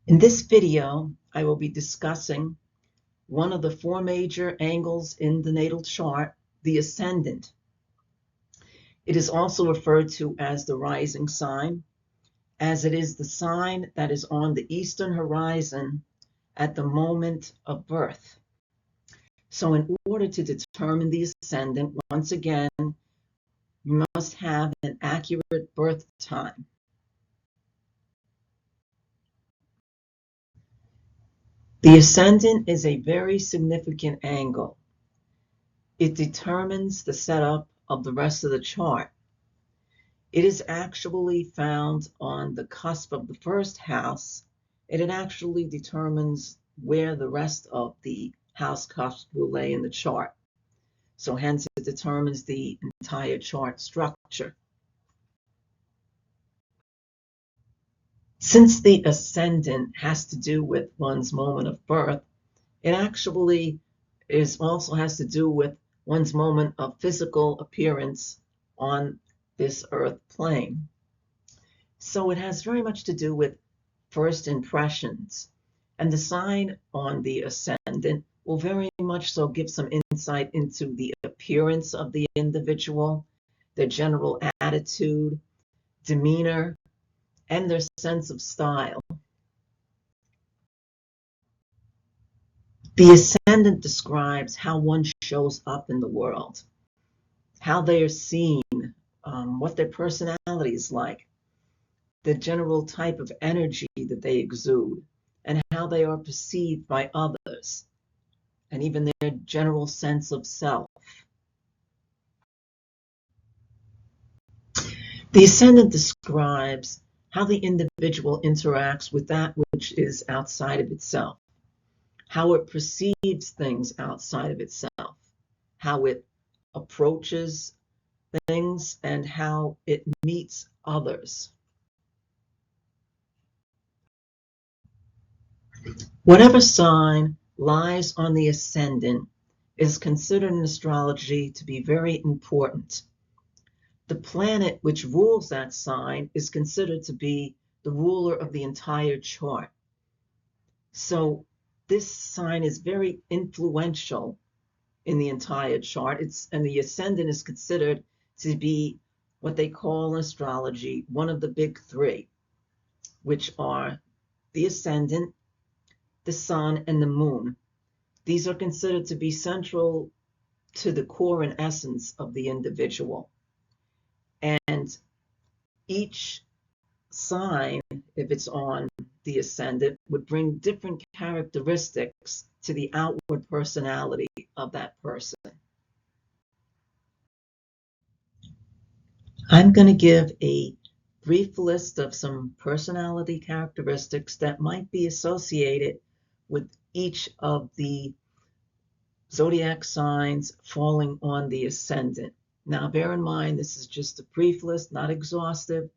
In this video, I will be discussing one of the four major angles in the natal chart, the ascendant. It is also referred to as the rising sign, as it is the sign that is on the eastern horizon at the moment of birth. So in order to determine the ascendant, once again, you must have an accurate birth time. The ascendant is a very significant angle. It determines the setup of the rest of the chart. It is actually found on the cusp of the first house, and it actually determines where the rest of the house cusp will lay in the chart. So hence it determines the entire chart structure. Since the ascendant has to do with one's moment of birth, it actually also has to do with one's moment of physical appearance on this earth plane. So it has very much to do with first impressions. And the sign on the ascendant will very much so give some insight into the appearance of the individual, their general attitude, demeanor, and their sense of style. The ascendant describes how one shows up in the world, how they are seen, what their personality is like, the general type of energy that they exude, and how they are perceived by others, and even their general sense of self. The ascendant describes how the individual interacts with that which is outside of itself, how it perceives things outside of itself, how it approaches things, and how it meets others. Whatever sign lies on the ascendant is considered in astrology to be very important. The planet which rules that sign is considered to be the ruler of the entire chart. So this sign is very influential in the entire chart. And the ascendant is considered to be what they call in astrology one of the big three, which are the ascendant, the sun, and the moon. These are considered to be central to the core and essence of the individual. And each sign, if it's on the ascendant, would bring different characteristics to the outward personality of that person. I'm going to give a brief list of some personality characteristics that might be associated with each of the zodiac signs falling on the ascendant. Now, bear in mind, this is just a brief list, not exhaustive,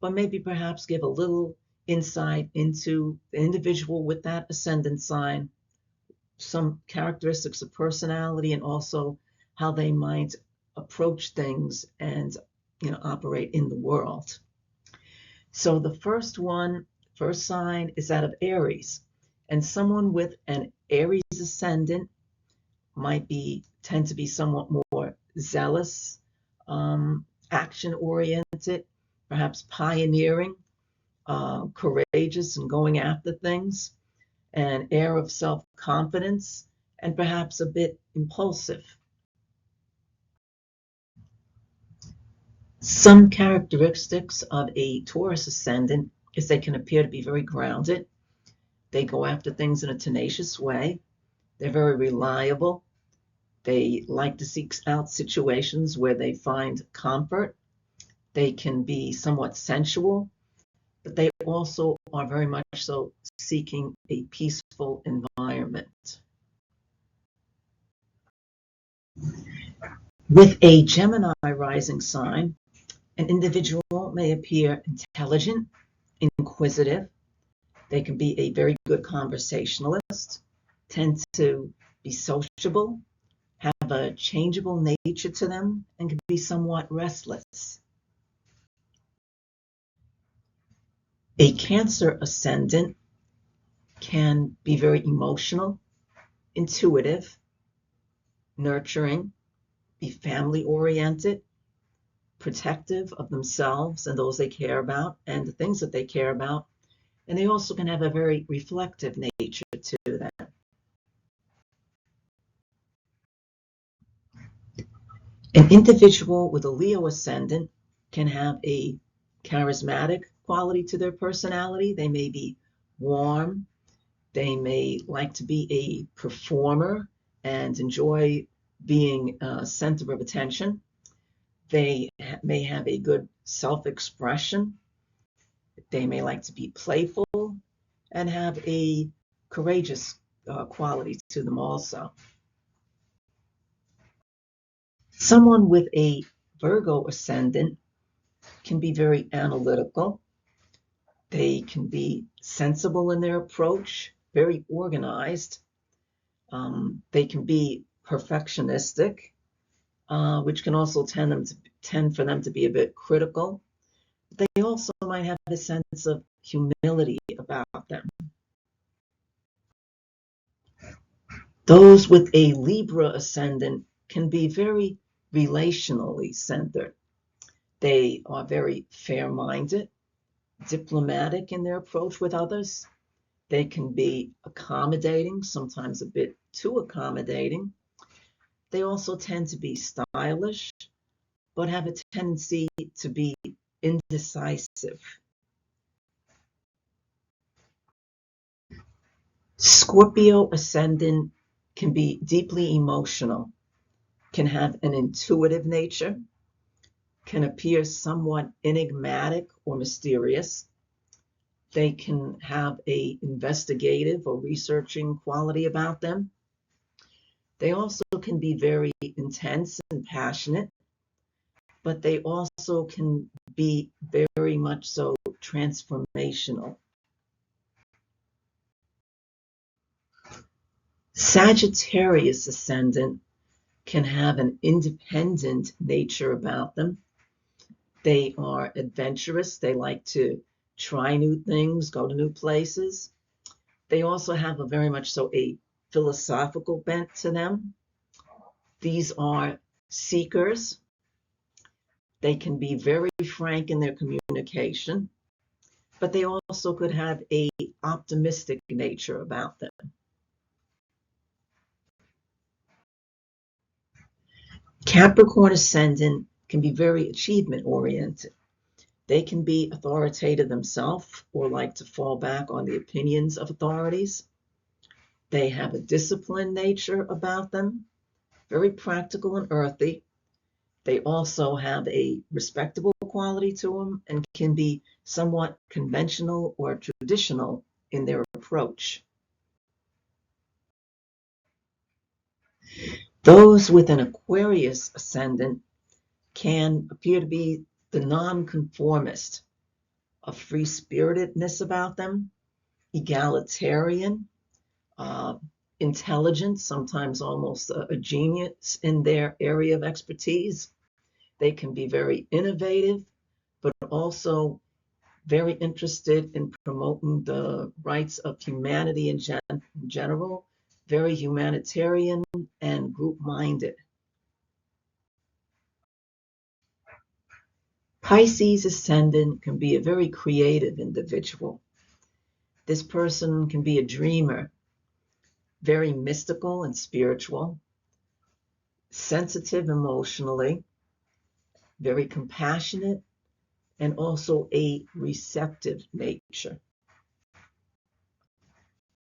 but maybe perhaps give a little insight into the individual with that ascendant sign, some characteristics of personality, and also how they might approach things and operate in the world. So the first sign is that of Aries, and someone with an Aries ascendant might tend to be somewhat more zealous, action-oriented, perhaps pioneering, courageous and going after things, an air of self-confidence, and perhaps a bit impulsive. Some characteristics of a Taurus ascendant is they can appear to be very grounded. They go after things in a tenacious way. They're very reliable. They like to seek out situations where they find comfort. They can be somewhat sensual, but they also are very much so seeking a peaceful environment. With a Gemini rising sign, an individual may appear intelligent, inquisitive. They can be a very good conversationalist, tend to be sociable, have a changeable nature to them, and can be somewhat restless. A Cancer ascendant can be very emotional, intuitive, nurturing, be family oriented, protective of themselves and those they care about and the things that they care about. And they also can have a very reflective nature to them. An individual with a Leo ascendant can have a charismatic quality to their personality. They may be warm. They may like to be a performer and enjoy being a center of attention. They may have a good self-expression. They may like to be playful and have a courageous quality to them also. Someone with a Virgo ascendant can be very analytical. They can be sensible in their approach, very organized. They can be perfectionistic, which can also tend for them to be a bit critical. They also might have a sense of humility about them. Those with a Libra ascendant can be very relationally centered. They are very fair-minded, diplomatic in their approach with others. They can be accommodating, sometimes a bit too accommodating. They also tend to be stylish, but have a tendency to be indecisive. Scorpio ascendant can be deeply emotional, can have an intuitive nature, can appear somewhat enigmatic or mysterious. They can have an investigative or researching quality about them. They also can be very intense and passionate, but they also can be very much so transformational. Sagittarius ascendant can have an independent nature about them. They are adventurous. They like to try new things, go to new places. They also have a very much so a philosophical bent to them. These are seekers. They can be very frank in their communication, but they also could have a optimistic nature about them. Capricorn ascendant can be very achievement oriented. They can be authoritative themselves or like to fall back on the opinions of authorities. They have a disciplined nature about them, very practical and earthy. They also have a respectable quality to them and can be somewhat conventional or traditional in their approach. Those with an Aquarius ascendant can appear to be the nonconformist, a free-spiritedness about them, egalitarian, uh, intelligent, sometimes almost a genius in their area of expertise. They can be very innovative, but also very interested in promoting the rights of humanity in general, very humanitarian and group-minded. Pisces ascendant can be a very creative individual. This person can be a dreamer, very mystical and spiritual, sensitive emotionally, very compassionate, and also a receptive nature.